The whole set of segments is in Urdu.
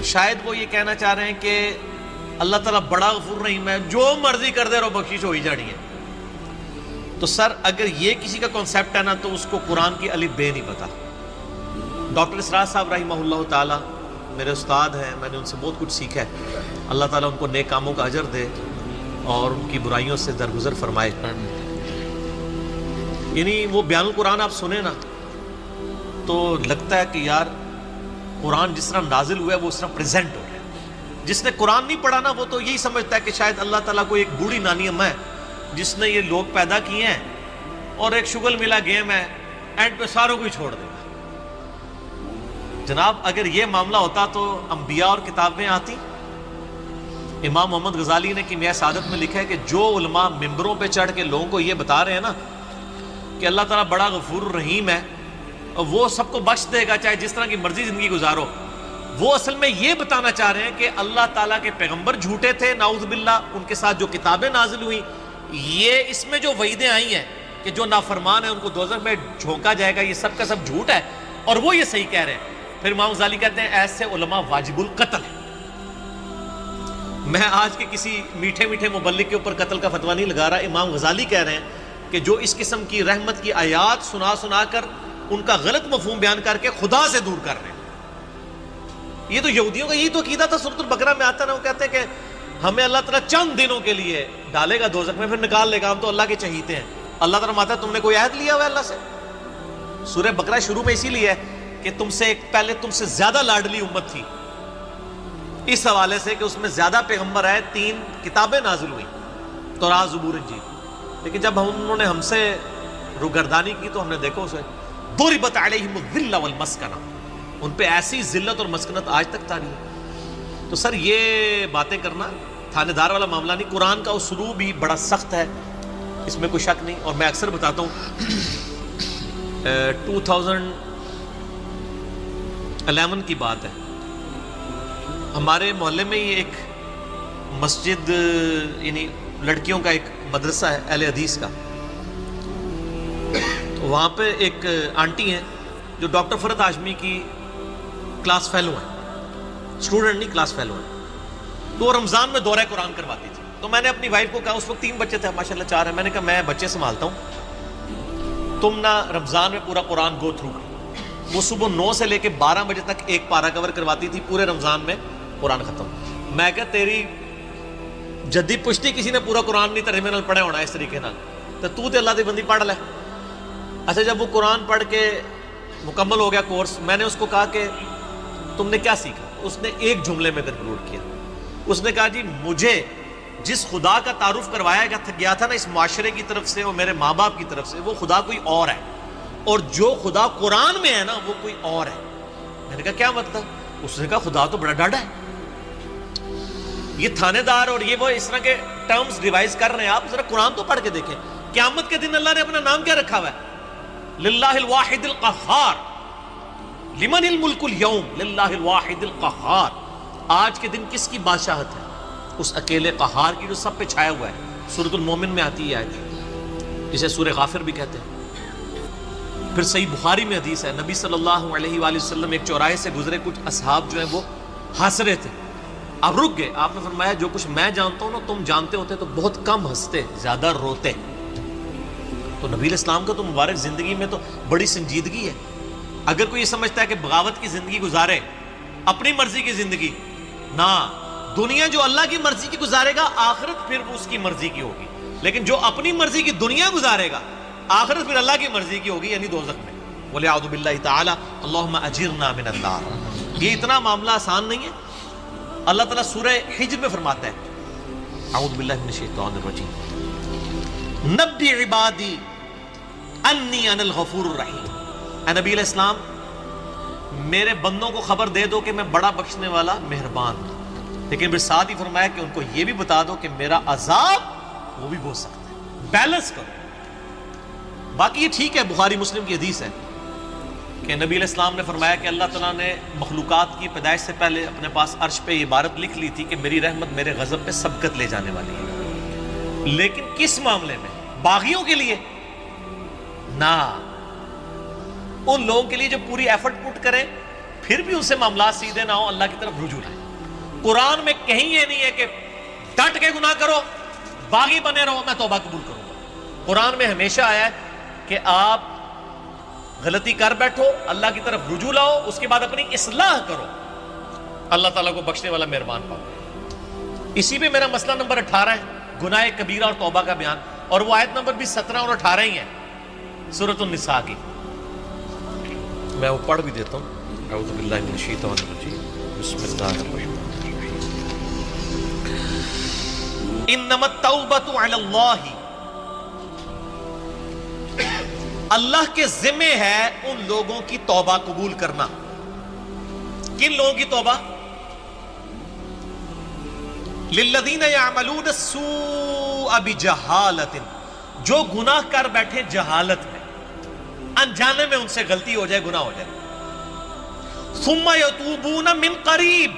شاید وہ یہ کہنا چاہ رہے ہیں کہ اللہ تعالیٰ بڑا غفور رحیم ہے، جو مرضی کر دے رہو بخشش ہو ہی جانی ہے۔ تو سر اگر یہ کسی کا کنسیپٹ ہے نا تو اس کو قرآن کی الف بے نہیں پتا۔ ڈاکٹر اسرار صاحب رحمہ اللہ تعالیٰ میرے استاد ہیں، میں نے ان سے بہت کچھ سیکھا ہے، اللہ تعالیٰ ان کو نیک کاموں کا اجر دے اور ان کی برائیوں سے درگزر فرمائے۔ یعنی وہ بیان القرآن آپ سنیں نا تو لگتا ہے کہ یار قرآن جس طرح نازل ہوا ہے وہ اس طرح پریزنٹ ہو رہا ہے۔ جس نے قرآن نہیں پڑھا نا وہ تو یہی سمجھتا ہے کہ شاید اللہ تعالیٰ کو ایک بوڑھی نانی اماں ہے جس نے یہ لوگ پیدا کیے ہیں اور ایک شغل ملا گیم ہے، اینڈ پہ ساروں کو ہی چھوڑ دے گا۔ جناب اگر یہ معاملہ ہوتا تو انبیاء اور کتابیں آتی۔ امام محمد غزالی نے کیمیائے سعادت میں لکھا ہے کہ جو علماء ممبروں پہ چڑھ کے لوگوں کو یہ بتا رہے ہیں نا کہ اللہ تعالیٰ بڑا غفور رحیم ہے اور وہ سب کو بخش دے گا چاہے جس طرح کی مرضی زندگی گزارو، وہ اصل میں یہ بتانا چاہ رہے ہیں کہ اللہ تعالیٰ کے پیغمبر جھوٹے تھے نعوذ باللہ، ان کے ساتھ جو کتابیں نازل ہوئیں، یہ اس میں جو وعیدیں آئی ہیں کہ جو نافرمان ہیں ان کو دوزخ میں جھونکا جائے گا، یہ سب کا سب جھوٹ ہے اور وہ یہ صحیح کہہ رہے ہیں۔ پھر امام غزالی کہتے ہیں ایسے علماء واجب القتل ہیں۔ میں آج کے کسی میٹھے میٹھے مبلغ کے اوپر قتل کا فتویٰ نہیں لگا رہا، امام غزالی کہہ رہے ہیں کہ جو اس قسم کی رحمت کی آیات سنا سنا کر ان کا غلط مفہوم بیان کر کے خدا سے دور کر رہے ہیں۔ یہ تو یہودیوں کا یہی تو عقیدہ تھا، سورۃ البقرہ میں آتا نا، وہ کہتے ہیں کہ ہمیں اللہ تعالیٰ چند دنوں کے لیے ڈالے گا دوزخ میں پھر نکال لے گا، ہم تو اللہ کے چہیتے ہیں۔ اللہ تعالیٰ ماتا تم نے کوئی عہد لیا ہوا ہے اللہ سے؟ سورہ بقرہ شروع میں اسی لیے ہے کہ تم سے ایک پہلے تم سے زیادہ لاڈلی امت تھی، اس حوالے سے کہ اس میں زیادہ پیغمبر آئے، 3 کتابیں نازل ہوئی، توراۃ زبور انجیل۔ لیکن جب انہوں نے ہم سے روگردانی کی تو ہم نے دیکھو اسے ضربت علیہم الذلۃ والمسکنہ، ان پہ ایسی ذلت اور مسکنت آج تک طاری ہے۔ تو سر یہ باتیں کرنا تھانے دار والا معاملہ نہیں، قرآن کا اسلوب بھی بڑا سخت ہے، اس میں کوئی شک نہیں۔ اور میں اکثر بتاتا ہوں 2011 کی بات ہے، ہمارے محلے میں یہ ایک مسجد یعنی لڑکیوں کا ایک مدرسہ ہے اہل حدیث کا، تو وہاں پہ ایک آنٹی ہیں جو ڈاکٹر فرحت ہاشمی کی کلاس فیلو ہیں، اسٹوڈنٹ نہیں کلاس فیلو ہیں، تو رمضان میں دورہ قرآن کرواتی تھی۔ تو میں نے اپنی وائف کو کہا، اس وقت 3 بچے تھے ماشاءاللہ 4 ہیں، میں نے کہا میں بچے سنبھالتا ہوں، تم نہ رمضان میں پورا قرآن گو تھرو کرو۔ وہ صبح 9 سے لے کے 12 بجے تک ایک پارہ کور کرواتی تھی، پورے رمضان میں قرآن ختم۔ میں کہا تیری جدی پشتی کسی نے پورا قرآن نہیں ترجمے نال پڑھا ہونا اس طریقے نال، تو تے اللہ دی بندی پڑھ لے۔ اچھا جب وہ قرآن پڑھ کے مکمل ہو گیا کورس، میں نے اس کو کہا کہ تم نے کیا سیکھا؟ اس نے ایک جملے میں کنکلوڈ کیا، اس نے کہا جی مجھے جس خدا کا تعارف کروایا گیا تھا نا اس معاشرے کی طرف سے اور میرے ماں باپ کی طرف سے، وہ خدا کوئی اور ہے، اور جو خدا قرآن میں ہے نا وہ کوئی اور ہے۔ میں نے کہا کیا مطلب؟ اس نے کہا خدا تو بڑا ڈاڈا ہے۔ یہ تھانے دار اور یہ وہ اس طرح کے ٹرمز ریوائز کر رہے ہیں، آپ ذرا قرآن تو پڑھ کے دیکھیں۔ قیامت کے دن اللہ نے اپنا نام کیا رکھا ہوا ہے؟ للہ الواحد القہار، لمن الملک اليوم، للہ الواحد القہار۔ آج کے دن کس کی بادشاہت ہے؟ اس اکیلے قہار کی جو سب پہ چھایا ہوا ہے۔ سورۃ المومن میں آتی ہے آیت، جسے سورہ غافر بھی کہتے ہیں۔ پھر صحیح بخاری میں حدیث ہے، نبی صلی اللہ علیہ وآلہ وسلم ایک چوراہے سے گزرے، کچھ اصحاب جو ہیں وہ ہنس رہے تھے، آپ رک گئے، آپ نے فرمایا جو کچھ میں جانتا ہوں نا تم جانتے ہوتے تو بہت کم ہنستے، زیادہ روتے۔ تو نبی علیہ السلام کا تو مبارک زندگی میں تو بڑی سنجیدگی ہے۔ اگر کوئی یہ سمجھتا ہے کہ بغاوت کی زندگی گزارے، اپنی مرضی کی زندگی، نہ، دنیا جو اللہ کی مرضی کی گزارے گا آخرت پھر وہ اس کی مرضی کی ہوگی، لیکن جو اپنی مرضی کی دنیا گزارے گا آخرت پھر اللہ کی مرضی کی ہوگی، یعنی دوزخ میں۔ وَلِعَوْذُ بِاللَّهِ تَعَالَى اللہم اجرنا من النار۔ یہ اتنا معاملہ آسان نہیں ہے۔ اللہ تعالیٰ سورہ حجر میں فرماتا ہے، اعوذ باللہ من الشیطان الرجیم، نبی عبادی انی انا الغفور الرحیم۔ اے نبی علیہ السلام میرے بندوں کو خبر دے دو کہ میں بڑا بخشنے والا مہربان ہوں، لیکن پھر ساتھ ہی فرمایا کہ ان کو یہ بھی بتا دو کہ میرا عذاب وہ بھی بہت سخت ہے، بیلنس کرو۔ باقی یہ ٹھیک ہے، بخاری مسلم کی حدیث ہے کہ نبی علیہ السلام نے فرمایا کہ اللہ تعالیٰ نے مخلوقات کی پیدائش سے پہلے اپنے پاس عرش پہ یہ عبارت لکھ لی تھی کہ میری رحمت میرے غضب پہ سبقت لے جانے والی ہے، لیکن کس معاملے میں؟ باغیوں کے لیے نہ، ان لوگوں کے لیے جو پوری ایفرٹ پٹ کریں پھر بھی ان سے معاملات سیدھے نہ ہو، اللہ کی طرف رجوع لائیں۔ قرآن میں کہیں یہ نہیں ہے کہ ڈٹ کے گناہ کرو، باغی بنے رہو میں توبہ قبول کروں گا۔ قرآن میں ہمیشہ آیا ہے کہ آپ غلطی کر بیٹھو، اللہ کی طرف رجوع لاؤ، اس کے بعد اپنی اصلاح کرو، اللہ تعالیٰ کو بخشنے والا مہربان پاؤ۔ اسی پہ میرا مسئلہ نمبر 18 ہے، گناہ کبیرہ اور توبہ کا بیان، اور وہ آیت نمبر بھی 17 اور 18 ہی ہے سورۃ النساء کی۔ میں وہ پڑھ بھی دیتا ہوں۔ اعوذ باللہ من الشیطان الرجیم، بسم اللہ الرحمن الرحیم۔ انما التوبۃ علی اللہ، اللہ کے ذمہ ہے ان لوگوں کی توبہ قبول کرنا۔ کن لوگوں کی توبہ؟ للذین یعملون السوء بجہالۃ، جو گناہ کر بیٹھے جہالت میں، انجانے میں ان سے غلطی ہو جائے، گناہ ہو جائے، ثم یتوبون من قریب،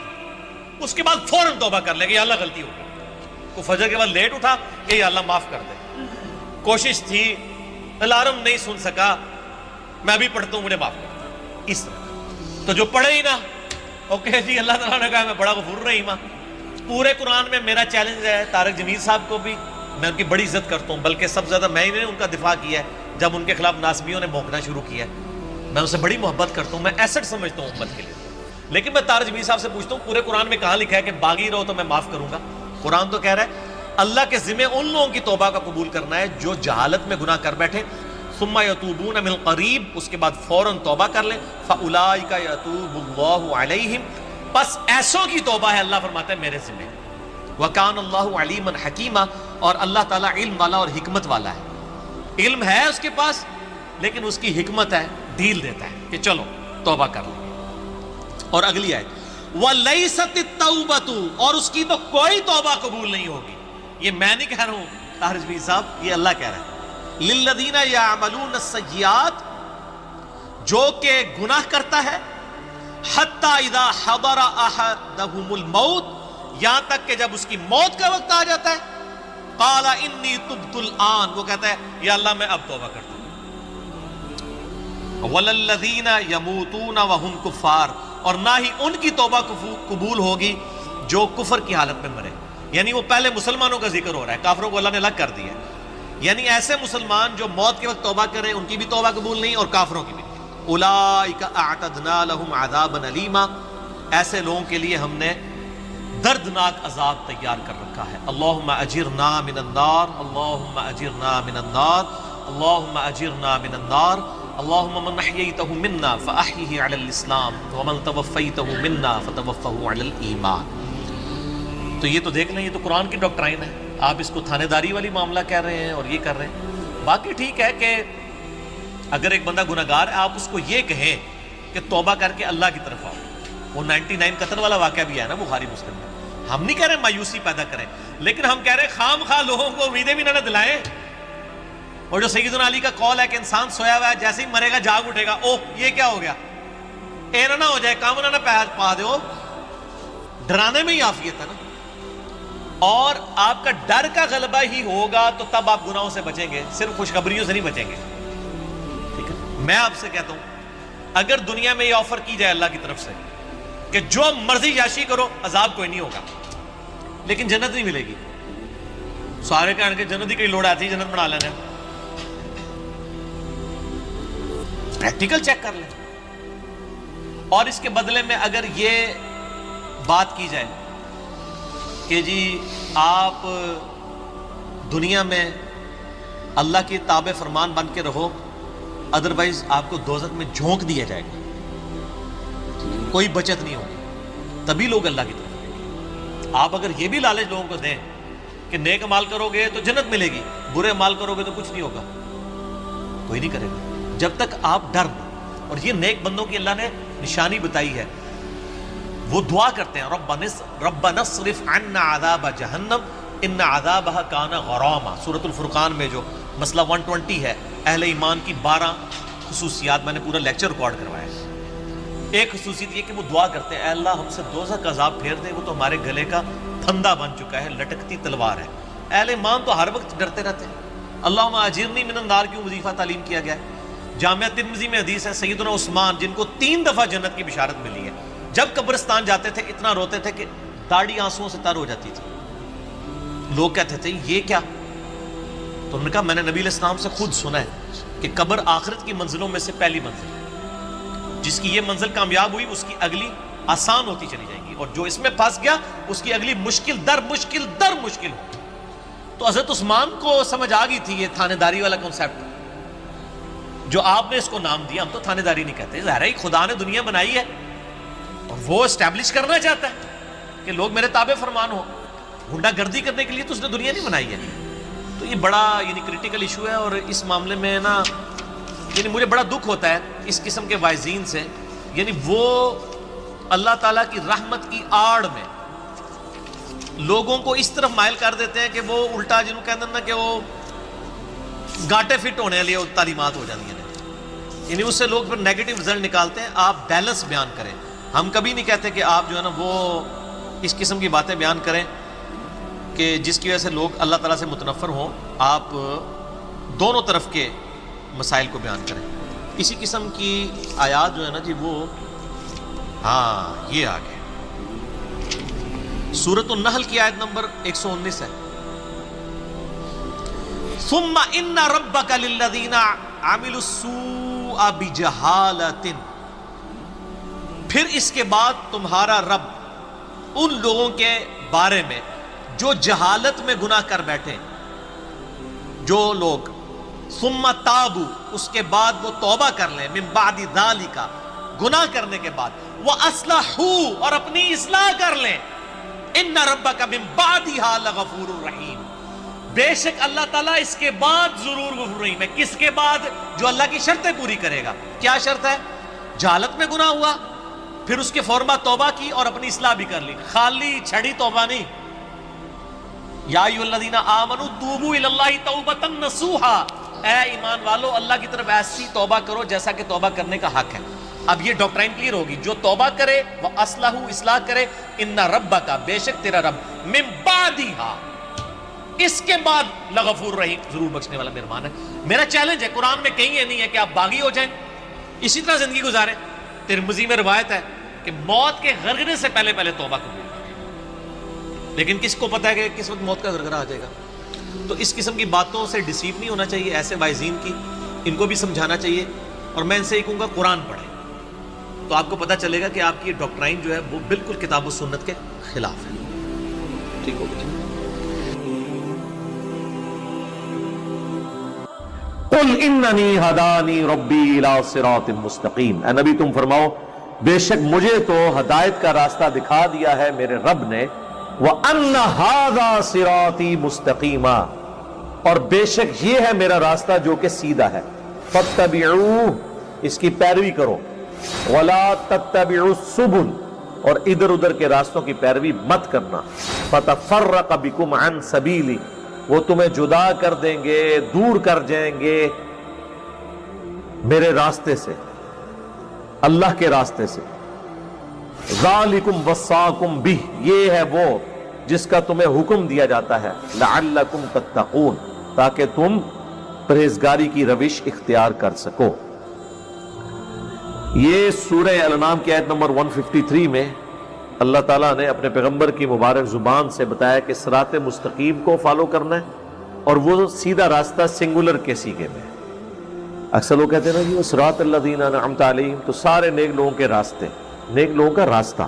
اس کے بعد فوراً توبہ کر لے کہ یا اللہ غلطی ہو گئی، کو فجر کے بعد لیٹ اٹھا کہ یا اللہ معاف کر دے، کوشش تھی، الارم نہیں سن سکا، میں ابھی پڑھتا ہوں مجھے معاف کر دے، اس طرح۔ تو جو پڑھے ہی نہ، اوکے جی اللہ تعالیٰ نے کہا میں بڑا غفور رحیم ہوں۔ پورے قرآن میں میرا چیلنج ہے طارق جمیل صاحب کو بھی، میں ان کی بڑی عزت کرتا ہوں، بلکہ سب سے زیادہ میں نے ان کا دفاع کیا ہے جب ان کے خلاف ناسبیوں نے بھونکنا شروع کیا ہے۔ میں ان سے بڑی محبت کرتا ہوں، میں ایسٹ سمجھتا ہوں امت کے لیے، لیکن میں طارق جمیل صاحب سے پوچھتا ہوں پورے قرآن میں کہاں لکھا ہے کہ باغی رہو تو میں معاف کروں گا؟ قرآن تو کہہ رہا ہے اللہ کے ذمہ ان لوگوں کی توبہ کا قبول کرنا ہے جو جہالت میں گناہ کر بیٹھے، ثم یتوبون من قریب، اس کے بعد فوراً توبہ کر لیں، فاولئک یتوب اللہ علیہم، پس ایسوں کی توبہ ہے اللہ فرماتا ہے میرے ذمہ۔ وَكَانَ اللَّهُ عَلِيمًا حَكِيمًا، اور اللہ تعالیٰ علم والا اور حکمت والا ہے، علم ہے اس کے پاس لیکن اس کی حکمت ہے، ڈھیل دیتا ہے کہ چلو توبہ کر لیں۔ اور اگلی آیت وَلَيْسَتِ التَّوْبَةُ، اور اس کی تو کوئی توبہ قبول نہیں ہوگی، یہ میں نہیں کہہ رہا ہوں طاہر جمیل صاحب، یہ اللہ کہہ رہا ہے، لِلَّذِينَ يَعْمَلُونَ السَّيِّئَاتِ، جو کہ گناہ کرتا ہے، حَتَّى إِذَا حَضَرَ أَحَدَهُمُ الْمَوْتُ، یہاں تک کہ جب اس کی موت کا وقت آ جاتا ہے، قَالَ إِنِّي تُبْتُ الْآن، وہ کہتا ہے یا اللہ میں اب توبہ کرتا ہوں۔ وَلَلَّذِينَ يَمُوتُونَ وَهُمْ كُفَّارٌ، اور نہ ہی ان کی توبہ قبول ہوگی جو کفر کی حالت میں مرے، یعنی وہ پہلے مسلمانوں کا ذکر ہو رہا ہے، کافروں کو اللہ نے الگ کر دیا ہے، یعنی ایسے مسلمان جو موت کے وقت توبہ کریں ان کی بھی توبہ قبول نہیں اور کافروں کی بھی۔ اولئک اعتدنا لهم عذابا الیما، ایسے لوگوں کے لیے ہم نے دردناک عذاب تیار کر رکھا ہے۔ اللہم اجرنا من النار، اللہم اجرنا من النار، اللہم اجرنا من النار، اللہم من احییتہ منا فاحیہ علی الاسلام ومن توفیتہ منا فتوفہ علی الایمان۔ تو یہ تو دیکھ لیں، یہ تو قرآن کی ڈاکٹرائن ہے، آپ اس کو تھانے داری والی معاملہ کہہ رہے ہیں اور یہ کر رہے ہیں۔ باقی ٹھیک ہے کہ اگر ایک بندہ گناہگار ہے آپ اس کو یہ کہیں کہ توبہ کر کے اللہ کی طرف آؤ، وہ 99 قتل والا واقعہ بھی ہے نا بخاری مسلم میں، ہم نہیں کہہ رہے مایوسی پیدا کریں، لیکن ہم کہہ رہے خام خواہ لوگوں کو امیدیں بھی نہ دلائیں۔ اور جو سیدنا علی کا قول ہے کہ انسان سویا ہوا ہے جیسے ہی مرے گا جاگ اٹھے گا، اوہ یہ کیا ہو گیا، اے نہ ہو جائے کام نہ پا دو، ڈرانے میں ہی عافیت ہے نا۔ اور آپ کا ڈر کا غلبہ ہی ہوگا تو تب آپ گناہوں سے بچیں گے، صرف خوشخبریوں سے نہیں بچیں گے، ٹھیک ہے۔ میں آپ سے کہتا ہوں اگر دنیا میں یہ آفر کی جائے اللہ کی طرف سے کہ جو مرضی یاشی کرو عذاب کوئی نہیں ہوگا لیکن جنت نہیں ملے گی، سارے کہنے کے جنت ہی کئی لوڑ آتی ہے جنت بنا لینا، پریکٹیکل چیک کر لیں۔ اور اس کے بدلے میں اگر یہ بات کی جائے کہ جی آپ دنیا میں اللہ کی تابع فرمان بن کے رہو، ادروائز آپ کو دوزخ میں جھونک دیا جائے گا، کوئی بچت نہیں ہوگی، تبھی لوگ اللہ کی طرف آئیں گے۔ آپ اگر یہ بھی لالچ لوگوں کو دیں کہ نیک عمال کرو گے تو جنت ملے گی، برے عمال کرو گے تو کچھ نہیں ہوگا، کوئی نہیں کرے گا جب تک آپ ڈر نہ۔ اور یہ نیک بندوں کی اللہ نے نشانی بتائی ہے، وہ دعا کرتے ہیں ربنا اصرف عنا عذاب جہنم ان عذابها کان غراما، سورۃ الفرقان میں جو مسئلہ 120 ہے، اہل ایمان کی 12 خصوصیات، میں نے پورا لیکچر ریکارڈ کروایا ہے۔ ایک خصوصیت یہ کہ وہ دعا کرتے ہیں اے اللہ ہم سے دوزخ کا عذاب پھیر دے، وہ تو ہمارے گلے کا پھندا بن چکا ہے، لٹکتی تلوار ہے۔ اہل ایمان تو ہر وقت ڈرتے رہتے ہیں۔ اللہم اجرنی من النار کیوں وظیفہ تعلیم کیا گیا ہے؟ جامعہ ترمذی میں حدیث ہے سیدنا عثمان جن کو 3 دفعہ جنت کی بشارت ملی ہے، جب قبرستان جاتے تھے اتنا روتے تھے کہ داڑھی آنسوؤں سے تر ہو جاتی تھی۔ لوگ کہتے تھے یہ کیا؟ تو انہوں نے کہا میں نے نبی علیہ السلام سے خود سنا ہے کہ قبر آخرت کی منزلوں میں سے پہلی منزل ہے، جس کی یہ منزل کامیاب ہوئی اس کی اگلی آسان ہوتی چلی جائے گی، اور جو اس میں پھنس گیا اس کی اگلی مشکل در مشکل ہوگی۔ تو حضرت عثمان کو سمجھ آ گئی تھی یہ تھانے داری والا کنسیپٹ، جو آپ نے اس کو نام دیا۔ ہم تو تھانے داری نہیں کہتے، ظاہر ہے خدا نے دنیا بنائی ہے اور وہ اسٹیبلش کرنا چاہتا ہے کہ لوگ میرے تابع فرمان ہو، گنڈا گردی کرنے کے لیے تو اس نے دنیا نہیں بنائی ہے۔ تو یہ بڑا کریٹیکل ایشو ہے، اور اس معاملے میں نا مجھے بڑا دکھ ہوتا ہے اس قسم کے واعظین سے، وہ اللہ تعالیٰ کی رحمت کی آڑ میں لوگوں کو اس طرف مائل کر دیتے ہیں کہ وہ الٹا جنہوں کہتے ہیں نا کہ وہ گاٹے فٹ ہونے لیے تعلیمات ہو جاتی ہیں، اس سے لوگ پھر نیگیٹو رزلٹ نکالتے ہیں۔ آپ بیلنس بیان کریں، ہم کبھی نہیں کہتے کہ آپ جو ہے نا وہ اس قسم کی باتیں بیان کریں کہ جس کی وجہ سے لوگ اللہ تعالیٰ سے متنفر ہوں۔ آپ دونوں طرف کے مسائل کو بیان کریں۔ اسی قسم کی آیات جو ہے نا وہ یہ آگے سورۃ النحل کی آیت نمبر 119 ہے، ثم ان ربک للذین عملوا السوء بجہالۃ، پھر اس کے بعد تمہارا رب ان لوگوں کے بارے میں جو جہالت میں گناہ کر بیٹھے، جو لوگ ثم تابوا، اس کے بعد وہ توبہ کر لیں، من بعد ذالک، گناہ کرنے کے بعد، وَأَصْلَحُوا، اور اپنی اصلاح کر لیں، ان ربک من بعدها لغفور رحیم، بے شک اللہ تعالیٰ اس کے بعد ضرور غفور رحیم ہے۔ کس کے بعد؟ جو اللہ کی شرطیں پوری کرے گا۔ کیا شرط ہے؟ جہالت میں گناہ ہوا، پھر اس کے فوراً بعد توبہ کی اور اپنی اصلاح بھی کر لی، خالی چھڑی توبہ نہیں۔ یا ایھا الذین آمنوا توبوا الی اللہ توبۃ نصوحا، اے ایمان والو اللہ کی طرف ایسی توبہ کرو جیسا کہ توبہ کرنے کا حق ہے۔ اب یہ ڈاکٹرائن کلیئر ہوگی، جو توبہ کرے وہ اصلاح کرے، ان ربک، بے شک تیرا رب، من بعدہا، اس کے بعد لغفور رحیم، ضرور بخشنے والا مہربان ہے۔ میرا چیلنج ہے، قرآن میں کہیں یہ نہیں ہے کہ آپ باغی ہو جائیں، اسی طرح زندگی گزاریں۔ ترمذی میں روایت ہے کہ موت کے غرغرے سے پہلے توبہ قبول، لیکن کس کو پتہ ہے کہ کس وقت موت کا غرغرہ آ جائے گا؟ تو اس قسم کی باتوں سے ڈیسیو نہیں ہونا چاہیے، ایسے واعظین کی ان کو بھی سمجھانا چاہیے، اور میں ان سے یہ کہوں گا قرآن پڑھیں، تو آپ کو پتہ چلے گا کہ آپ کی ڈاکٹرائن جو ہے وہ بالکل کتاب و سنت کے خلاف ہے۔ ٹھیک ہو گیا؟ قل اننی ہدانی ربی الی صراط مستقیم، اے نبی تم فرماؤ بے شک مجھے تو ہدایت کا راستہ دکھا دیا ہے میرے رب نے، وَأَنَّ هَذَا صِرَاطِي مُسْتَقِيمًا، اور بے شک یہ ہے میرا راستہ جو کہ سیدھا ہے، فَاتَّبِعُوهُ، اس کی پیروی کرو، وَلَا تَتَّبِعُوا السُّبُلَ، اور ادھر ادھر کے راستوں کی پیروی مت کرنا، فَتَفَرَّقَ بِكُمْ عَنْ سَبِيلِي، وہ تمہیں جدا کر دیں گے، دور کر جائیں گے میرے راستے سے، اللہ کے راستے سے۔ ذالکم وصاکم بہ، یہ ہے وہ جس کا تمہیں حکم دیا جاتا ہے، لعلکم تتقون، تاکہ تم پرہیزگاری کی روش اختیار کر سکو۔ یہ سورہ الانعام کی آیت نمبر 153 میں اللہ تعالیٰ نے اپنے پیغمبر کی مبارک زبان سے بتایا کہ صراط مستقیم کو فالو کرنا ہے، اور وہ سیدھا راستہ سنگولر کے سیغے میں۔ اکثر لوگ کہتے ہیں نا یہ صراط الذین انعمت علیہم، تو سارے نیک لوگوں کے راستے، نیک لوگوں کا راستہ،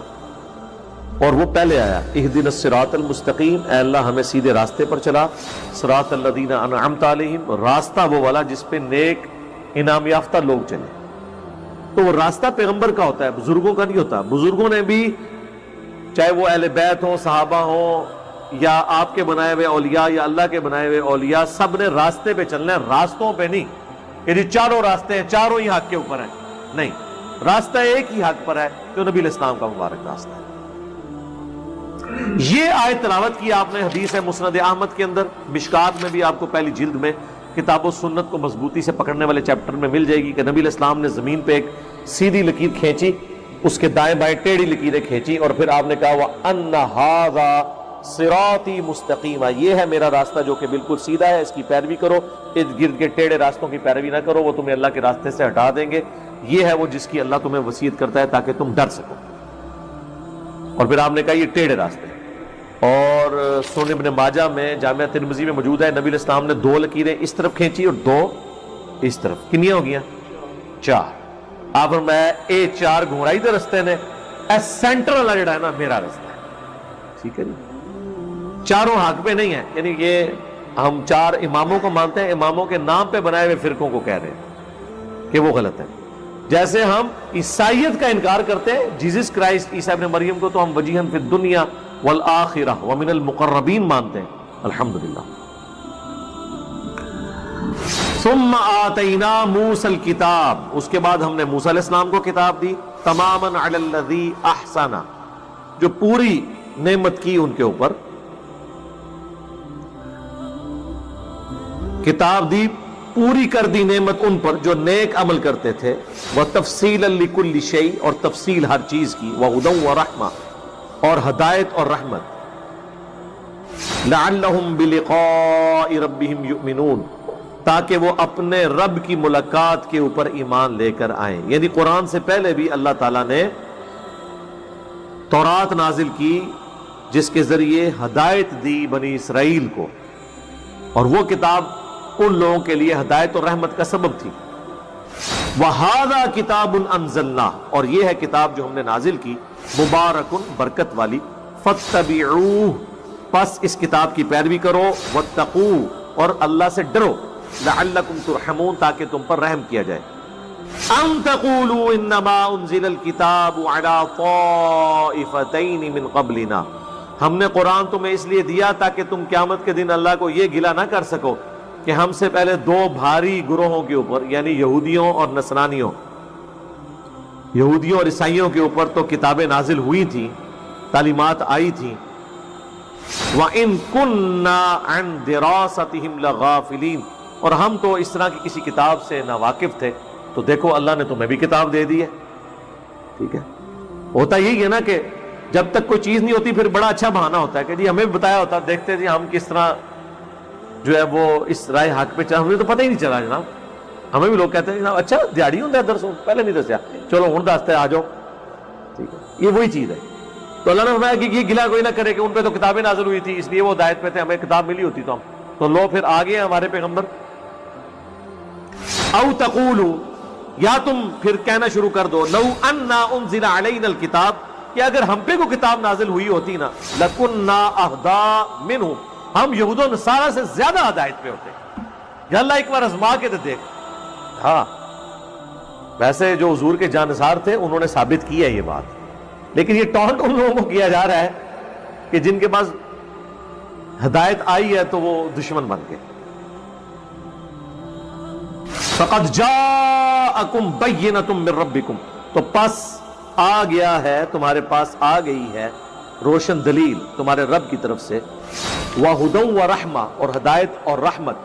اور وہ پہلے آیا اہدنا الصراط المستقیم، اے اللہ ہمیں سیدھے راستے پر چلا، صراط الذین انعمت علیہم، راستہ وہ والا جس پہ نیک انعام یافتہ لوگ چلے۔ تو وہ راستہ پیغمبر کا ہوتا ہے، بزرگوں کا نہیں ہوتا۔ بزرگوں نے بھی، چاہے وہ اہل بیت ہوں، صحابہ ہوں، یا آپ کے بنائے ہوئے اولیاء یا اللہ کے بنائے ہوئے اولیاء، سب نے راستے پہ چلنا ہے، راستوں پہ نہیں کہ چاروں راستے ہیں، چاروں ہی حق کے اوپر ہیں، نہیں، راستہ ایک ہی حق پر ہے جو نبی علیہ السلام کا مبارک راستہ ہے۔ یہ آیت تلاوت کی آپ نے حدیث ہے مسند احمد کے اندر، مشکات میں بھی آپ کو پہلی جلد میں کتاب و سنت کو مضبوطی سے پکڑنے والے چیپٹر میں مل جائے گی کہ نبی علیہ السلام نے زمین پہ ایک سیدھی لکیر کھینچی، اس کے دائیں بائیں ٹیڑھی لکیریں کھینچی، اور پھر آپ نے کہا وَأَنَّ هَذَا صراطی مستقیمہ، یہ ہے میرا راستہ جو کہ بالکل سیدھا ہے، اس کی پیروی کرو، ارد گرد کے ٹیڑھے راستوں کی پیروی نہ کرو، وہ تمہیں اللہ کے راستے سے ہٹا دیں گے۔ یہ ہے وہ جس کی اللہ تمہیں وصیت کرتا ہے تاکہ تم ڈر سکو۔ اور پھر آپ نے کہا یہ ٹیڑھے راستے، اور سنن ابن ماجہ میں جامعہ ترمذی میں موجود ہے، نبی علیہ السلام نے 2 لکیریں اس طرف کھینچی اور 2 اس طرف، کنیاں ہو گیا 4۔ آپ فرمایا اے 4 گھمرائی دے رستے نے، اے سینٹر والا جڑا ہے نا میرا رستہ ہے، ٹھیک ہے جی، چاروں حق پہ نہیں ہے، یعنی یہ ہم 4 اماموں کو مانتے ہیں، اماموں کے نام پہ بنائے ہوئے فرقوں کو کہہ رہے ہیں کہ وہ غلط ہے۔ جیسے ہم عیسائیت کا انکار کرتے ہیں، جیزس کرائسٹ عیسیٰ ابن مریم کو تو ہم وجیہن فی الدنیا والآخرہ ومن المقربین مانتے ہیں، الحمدللہ۔ ثم آتینا موسیٰ الکتاب، اس کے بعد ہم نے موسیٰ علیہ السلام کو کتاب دی، تماما علی الذی احسن، جو پوری نعمت کی ان کے اوپر، کتاب دی پوری کر دی نعمت ان پر جو نیک عمل کرتے تھے، وَتَفْصِيلًا لِكُلِّ شَيْءٍ، اور تفصیل ہر چیز کی، وَهُدًى وَرَحْمَةً، اور ہدایت اور رحمت، لَعَلَّهُمْ بِلِقَاءِ رَبِّهِمْ يُؤْمِنُونَ، تاکہ وہ اپنے رب کی ملاقات کے اوپر ایمان لے کر آئیں۔ یعنی قرآن سے پہلے بھی اللہ تعالیٰ نے تورات نازل کی جس کے ذریعے ہدایت دی بنی اسرائیل کو، اور وہ کتاب ان لوگوں کے لیے ہدایت اور رحمت کا سبب تھی۔ وَهَذَا كِتَابٌ أَنزَلْنَاهُ، اور یہ ہے کتاب جو ہم نے نازل کی، مبارکن، برکت والی، فَاتَّبِعُوهُ، پس اس کتاب کی پیروی کرو، وَاتَّقُوهُ، اور اللہ سے ڈرو، لَعَلَّكُمْ تُرْحَمُونَ، تاکہ تم پر رحم کیا جائے۔ أَن تَقُولُوا إِنَّمَا أُنزِلَ الْكِتَابُ عَلَى طَائِفَتَيْنِ مِن قَبْلِنَا، ہم نے قرآن تمہیں اس لیے دیا تاکہ تم قیامت کے دن اللہ کو یہ گلہ نہ کر سکو کہ ہم سے پہلے 2 بھاری گروہوں کے اوپر، یعنی یہودیوں اور نصرانیوں، یہودیوں اور عیسائیوں کے اوپر تو کتابیں نازل ہوئی تھیں، تعلیمات آئی تھیں، وَإِن كُنَّا عَن دِرَاسَتِهِمْ لَغَافِلِينَ، اور ہم تو اس طرح کی کسی کتاب سے ناواقف تھے، تو دیکھو اللہ نے تمہیں بھی کتاب دے دی ہے، ٹھیک ہے۔ ہوتا یہی ہے نا کہ جب تک کوئی چیز نہیں ہوتی پھر بڑا اچھا بہانہ ہوتا ہے کہ جی ہمیں بھی بتایا ہوتا، دیکھتے جی ہم کس طرح جو ہے وہ اس رائے حق پہ چاہ، ہمیں تو پتہ ہی نہیں چلا جناب، ہمیں بھی لوگ کہتے ہیں جناب اچھا دیہڑی ہوں درس پہلے نہیں دسیا، چلو ہوں دستے آ جاؤ، ٹھیک ہے، یہ وہی چیز ہے۔ تو اللہ نے فرمایا کہ یہ گلہ کوئی نہ کرے کہ ان پہ تو کتابیں نازل ہوئی تھی اس لیے وہ ہدایت پہ تھے، ہمیں کتاب ملی ہوتی تو لو پھر آگے ہمارے پیغمبر۔ او تقولوا، یا تم پھر کہنا شروع کر دو، لو انا انزل علینا الکتاب، کہ اگر ہم پہ کوئی کتاب نازل ہوئی ہوتی نا، لکننا اہدی منہم، ہم یہود و نصارہ سے زیادہ ہدایت پہ ہوتے۔ یا اللہ ایک بار آزما کے تو دیکھ۔ ہاں ویسے جو حضور کے جانثار تھے انہوں نے ثابت کیا یہ بات، لیکن یہ ٹونٹ ان لوگوں کو کیا جا رہا ہے کہ جن کے پاس ہدایت آئی ہے تو وہ دشمن بن گئے۔ فَقَدْ جَاءَكُمْ بَيِّنَةٌ مِّن رَبِّكُمْ، تو پس آ گیا ہے، تمہارے پاس آ گئی ہے روشن دلیل تمہارے رب کی طرف سے، وَهُدًى وَرَحْمَةً، اور ہدایت اور رحمت۔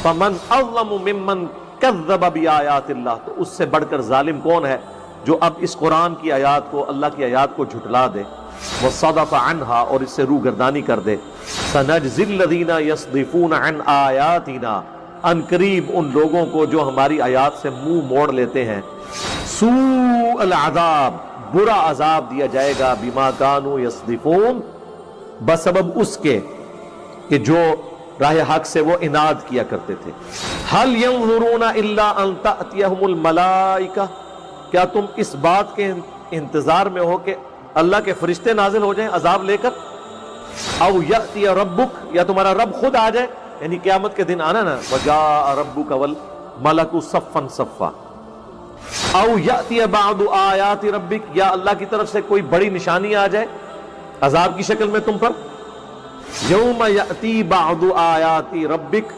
فَمَنْ أَظْلَمُ مِمَّنْ كَذَّبَ بِآيَاتِ اللَّهِ، تو اس سے بڑھ کر ظالم کون ہے جو اب اس قرآن کی آیات کو، اللہ کی آیات کو جھٹلا دے، وَصَدَفَ عَنْهَا، اور اس سے روگردانی کر دے۔ سَنَجْزِي الَّذِينَ يَصْدِفُونَ عَنْ آيَاتِنَا، ان قریب ان لوگوں کو جو ہماری آیات سے منہ موڑ لیتے ہیں، سوء العذاب، برا عذاب دیا جائے گا، بما كانوا يصدفون، بسبب اس کے کہ جو راہ حق سے وہ اناد کیا کرتے تھے۔ هل ينظرون الا ان تأتيهم الملائکہ، کیا تم اس بات کے انتظار میں ہو کہ اللہ کے فرشتے نازل ہو جائیں عذاب لے کر؟ او یأتی ربک، یا تمہارا رب خود آ جائے، یعنی قیامت کے دن آنا نا، وجاء ربک والملک صفا صفا۔ او یأتی بعض آیات ربک، یا اللہ کی طرف سے کوئی بڑی نشانی آ جائے عذاب کی شکل میں تم پر۔ یوم یأتی بعض آیات ربک،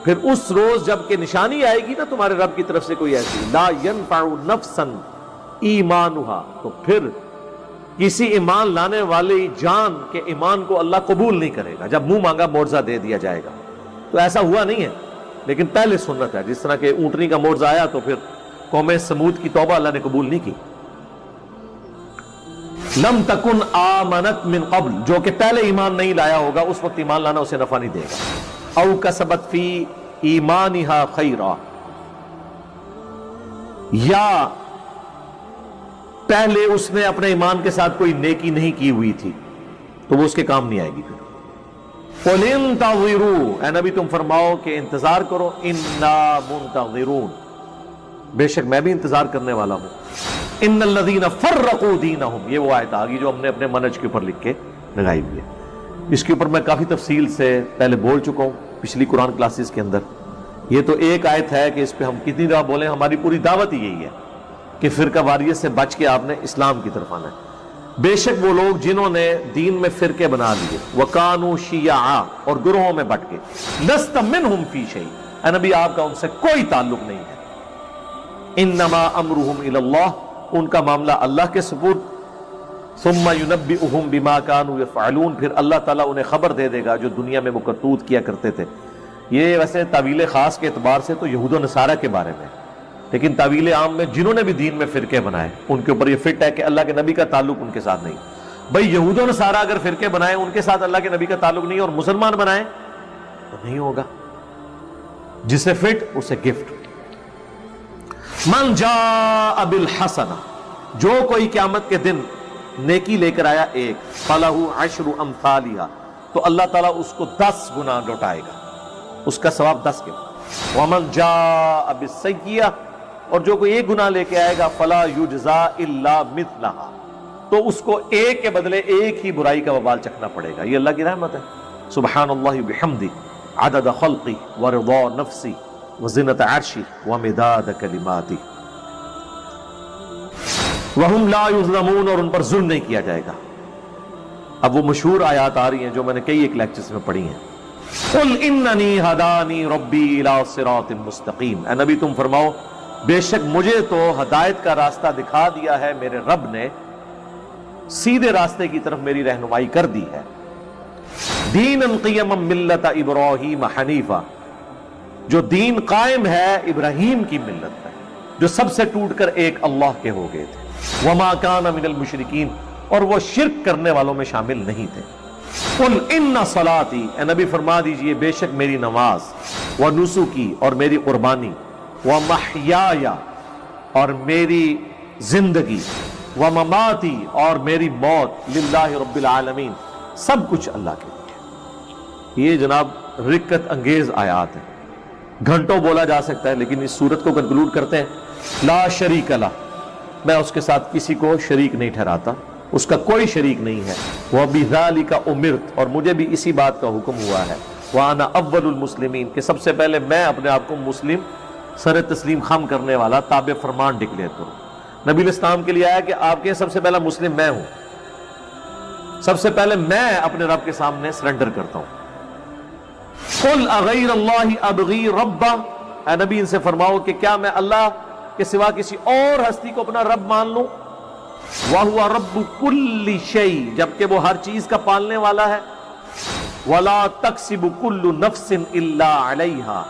پھر اس روز جب کہ نشانی آئے گی نا تمہارے رب کی طرف سے کوئی ایسی، لا ینفع نفسا ایمانہا، تو پھر کسی ایمان لانے والی جان کے ایمان کو اللہ قبول نہیں کرے گا جب منہ مانگا معجزہ دے دیا جائے گا۔ تو ایسا ہوا نہیں ہے، لیکن پہلے سنت ہے، جس طرح کہ اونٹنی کا معجزہ آیا تو پھر قوم سمود کی توبہ اللہ نے قبول نہیں کی۔ لم تکن آمنت من قبل، جو کہ پہلے ایمان نہیں لایا ہوگا اس وقت ایمان لانا اسے نفع نہیں دے گا. او کسبت فی ایمانہا خیرا، یا پہلے اس نے اپنے ایمان کے ساتھ کوئی نیکی نہیں کی ہوئی تھی تو وہ اس کے کام نہیں آئے گی. پھر قُلْ انتظروا، اے نبی تم فرماؤ کہ انتظار کرو، انا منتظرون، بے شک میں بھی انتظار کرنے والا ہوں. ان الذین فرقوا دینہم، یہ وہ آیت آگی جو ہم نے اپنے منہج کے اوپر لکھ کے لگائی ہوئی ہے. اس کے اوپر میں کافی تفصیل سے پہلے بول چکا ہوں پچھلی قرآن کلاسز کے اندر. یہ تو ایک آیت ہے کہ اس پہ ہم کتنی دفعہ بولیں، ہماری پوری دعوت ہی یہی ہے کہ فرقہ واریت سے بچ کے آپ نے اسلام کی طرف آنا ہے. بے شک وہ لوگ جنہوں نے دین میں فرقے بنا لیے، وَكَانُوا شِيَعًا، اور گروہوں میں بٹ کے، لَسْتَ مِنْهُمْ فِي شَيْءٍ، اے نبی آپ کا ان سے کوئی تعلق نہیں ہے. اِنَّمَا أَمْرُهُمْ إِلَى اللَّهِ، ان کا معاملہ اللہ کے سپرد. ثُمَّ يُنَبِّئُهُمْ بِمَا كَانُوا يَفْعَلُونَ، پھر اللہ تعالیٰ انہیں خبر دے دے گا جو دنیا میں وہ کرتوت کیا کرتے تھے. یہ ویسے تعویل خاص کے اعتبار سے تو یہود و نصارہ کے بارے میں، لیکن تعویل عام میں جنہوں نے بھی دین میں فرقے بنائے ان کے اوپر یہ فٹ ہے کہ اللہ کے نبی کا تعلق ان کے ساتھ نہیں. بھئی یہود و نصارہ اگر فرقے بنائیں ان کے ساتھ اللہ کے نبی کا تعلق نہیں اور مسلمان بنائیں تو نہیں ہوگا. جسے فٹ اسے گفٹ. من جاء بالحسنہ، جو کوئی قیامت کے دن نیکی لے کر آیا ایک، فَلَهُ عَشْرُ أَمْثَالِهَا، تو اللہ تعالیٰ اس کو 10 گنا لوٹائے گا، اس کا ثواب 10 کے. وَمَنْ جَاءَ بِالسَّيِّئَةِ، اور جو کوئی ایک گناہ لے کے آئے گا، فَلَا يُجْزَى إِلَّا مِثْلَهَا، تو اس کو ایک کے بدلے ایک ہی برائی کا وبال چکھنا پڑے گا. یہ اللہ کی رحمت ہے. سبحان اللہ بحمدہ عدد خلقی ورضا نفسی وزنت عرشی ومداد کلماتی. وہم لا یظلمون، اور ان پر ظلم نہیں کیا جائے گا. اب وہ مشہور آیات آ رہی ہیں جو میں نے کئی ایک لیکچرز میں پڑھی ہیں. قل اننی ہدانی ربی الی صراط مستقیم، اے نبی تم فرماؤ بے شک مجھے تو ہدایت کا راستہ دکھا دیا ہے میرے رب نے، سیدھے راستے کی طرف میری رہنمائی کر دی ہے. دینا قیما ملت ابراہیم حنیفا، جو دین قائم ہے ابراہیم کی ملت ہے جو سب سے ٹوٹ کر ایک اللہ کے ہو گئے تھے. وما کان من المشرکین، اور وہ شرک کرنے والوں میں شامل نہیں تھے. قل ان صلاتی، اے نبی فرما دیجئے بے شک میری نماز، ونسکی، اور میری قربانی، ومحیایا، اور میری زندگی، ومماتی، اور میری موت، للہ رب العالمین، سب کچھ اللہ کے لیے. یہ جناب رکت انگیز آیات ہیں، گھنٹوں بولا جا سکتا ہے، لیکن اس صورت کو کنکلوڈ کرتے ہیں لا شریک لہ، میں اس کے ساتھ کسی کو شریک نہیں ٹھہراتا، اس کا کوئی شریک نہیں ہے. وَبِذَلِكَ أُمِرْتُ، اور مجھے بھی اسی بات کا حکم ہوا ہے. وَأَنَا أَوَّلُ الْمُسْلِمِينَ، کہ سب سے پہلے میں اپنے آپ کو مسلم، سر تسلیم خم کرنے والا، تابع فرمان ڈکلیئر کروں. نبی الاسلام کے لیے آیا کہ آپ کے سب سے پہلا مسلم میں ہوں، سب سے پہلے میں اپنے رب کے سامنے سرنڈر کرتا ہوں. قُلْ أَغَيْرَ اللَّهِ أَبْغِي رَبًّا، اے نبی ان سے فرماؤ کہ کیا میں اللہ کے سوا کسی اور ہستی کو اپنا رب مان لوں؟ وَهُوَ رَبُّ كُلِّ شَيْءٍ، جبکہ وہ ہر چیز کا پالنے والا ہے. وَلَا تَكْسِبُ كُلُّ نَفْسٍ إِلَّا عَلَيْهَا،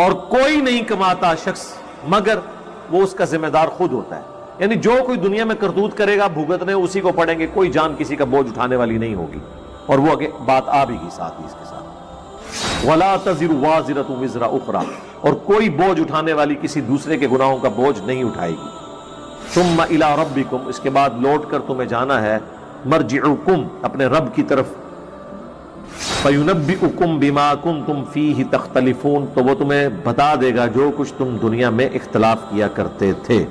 اور کوئی نہیں کماتا شخص مگر وہ اس کا ذمہ دار خود ہوتا ہے. یعنی جو کوئی دنیا میں کرتوت کرے گا بھگتنے اسی کو پڑیں گے، کوئی جان کسی کا بوجھ اٹھانے والی نہیں ہوگی. اور وہ آگے بات آ بھی گی ساتھ ہی اس کے ساتھ. وَلَا تَزِرُ وَازِرَةٌ وِزْرَ أُخْرَى، اور کوئی بوجھ اٹھانے والی کسی دوسرے کے گناہوں کا بوجھ نہیں اٹھائے گی. ثُمَّ إِلَىٰ رَبِّكُمْ، اس کے بعد لوٹ کر تمہیں جانا ہے، مرجعکم، اپنے رب کی طرف. فَيُنَبِّئُكُمْ بِمَا كُنْتُمْ فِيهِ تَخْتَلِفُونَ، تو وہ تمہیں بتا دے گا جو کچھ تم دنیا میں اختلاف کیا کرتے تھے.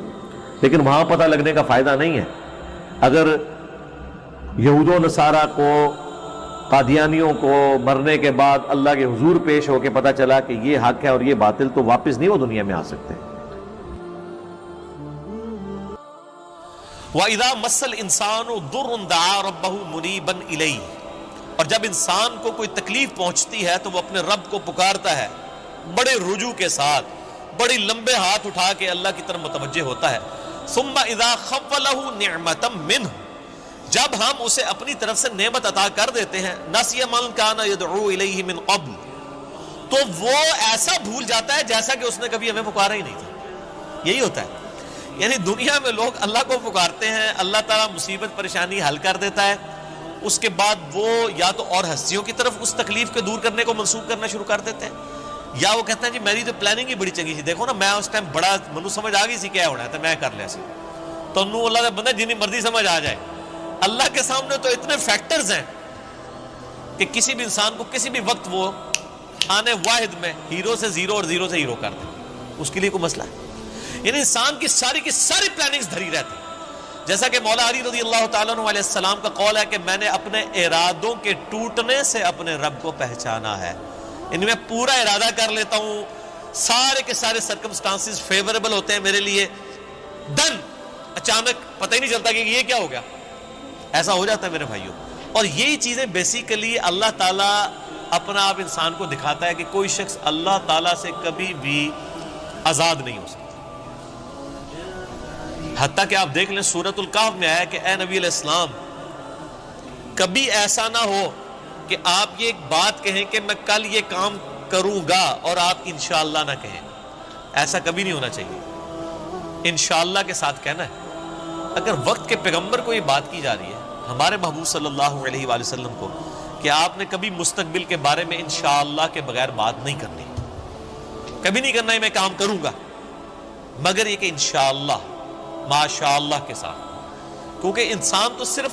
لیکن وہاں پتہ لگنے کا فائدہ نہیں ہے. اگر یہود و نصارہ کو، قادیانیوں کو مرنے کے بعد اللہ کے حضور پیش ہو کے پتہ چلا کہ یہ حق ہے اور یہ باطل، تو واپس نہیں وہ دنیا میں آ سکتے. وَإِذَا مَسَّ الْإِنسَانُ ضُرٌّ دَعَا رَبَّهُ مُنِيبًا إِلَيْهِ، اور جب انسان کو کوئی تکلیف پہنچتی ہے تو وہ اپنے رب کو پکارتا ہے بڑے رجوع کے ساتھ، بڑی لمبے ہاتھ اٹھا کے اللہ کی طرف متوجہ ہوتا ہے. ثُمَّ إِذَا خَوَّلَهُ نِعْمَةً مِّنْهُ، جب ہم اسے اپنی طرف سے نعمت عطا کر دیتے ہیں، نَسِيَ مَن كَانَ يَدْعُو إِلَيْهِ مِن قَبْلُ، تو وہ ایسا بھول جاتا ہے جیسا کہ اس نے کبھی ہمیں پکارا ہی نہیں تھا. یہی ہوتا ہے. یعنی دنیا میں لوگ اللہ کو پکارتے ہیں، اللہ تعالیٰ مصیبت پریشانی حل کر دیتا ہے، اس کے بعد وہ یا تو اور ہستیوں کی طرف اس تکلیف کے دور کرنے کو منسوخ کرنا شروع کر دیتے ہیں، یا وہ کہتے ہیں جی میری تو پلاننگ ہی بڑی چنگی سی، دیکھو نا میں اس ٹائم بڑا منو سمجھ آ گئی سی کیا ہونا ہے تو میں کر لیا سی، تو انہوں اللہ نے بندہ جنی مرضی سمجھ آ جائے، اللہ کے سامنے تو اتنے فیکٹرز ہیں کہ کسی بھی انسان کو کسی بھی وقت وہ آنے واحد میں ہیرو سے زیرو اور زیرو سے ہیرو کر دے، اس کے لیے کوئی مسئلہ ہے؟ یعنی انسان کی ساری پلاننگز دھری رہتی، جیسا کہ مولا علی رضی اللہ تعالیٰ عنہ علیہ السلام کا قول ہے کہ میں نے اپنے ارادوں کے ٹوٹنے سے اپنے رب کو پہچانا ہے، یعنی میں پورا ارادہ کر لیتا ہوں، سارے کے سارے سرکمسٹانسز فیوریبل ہوتے ہیں میرے لیے، ڈن، اچانک پتہ ہی نہیں چلتا کہ یہ کیا ہو گیا، ایسا ہو جاتا ہے میرے بھائیوں۔ اور یہی چیزیں بیسیکلی اللہ تعالیٰ اپنا آپ انسان کو دکھاتا ہے کہ کوئی شخص اللہ تعالیٰ سے کبھی بھی آزاد نہیں ہو سکتا، حتیٰ کہ آپ دیکھ لیں سورۃ الکہف میں آیا کہ اے نبی علیہ السلام کبھی ایسا نہ ہو کہ آپ یہ ایک بات کہیں کہ میں کل یہ کام کروں گا اور آپ انشاءاللہ نہ کہیں، ایسا کبھی نہیں ہونا چاہیے، انشاءاللہ کے ساتھ کہنا ہے۔ اگر وقت کے پیغمبر کو یہ بات کی جا رہی ہے، ہمارے محبوب صلی اللہ علیہ وآلہ وسلم کو، کہ آپ نے کبھی مستقبل کے بارے میں انشاءاللہ کے بغیر بات نہیں کرنی، کبھی نہیں کرنا ہے میں کام کروں گا، مگر یہ کہ انشاءاللہ ماشاءاللہ کے ساتھ، کیونکہ انسان تو صرف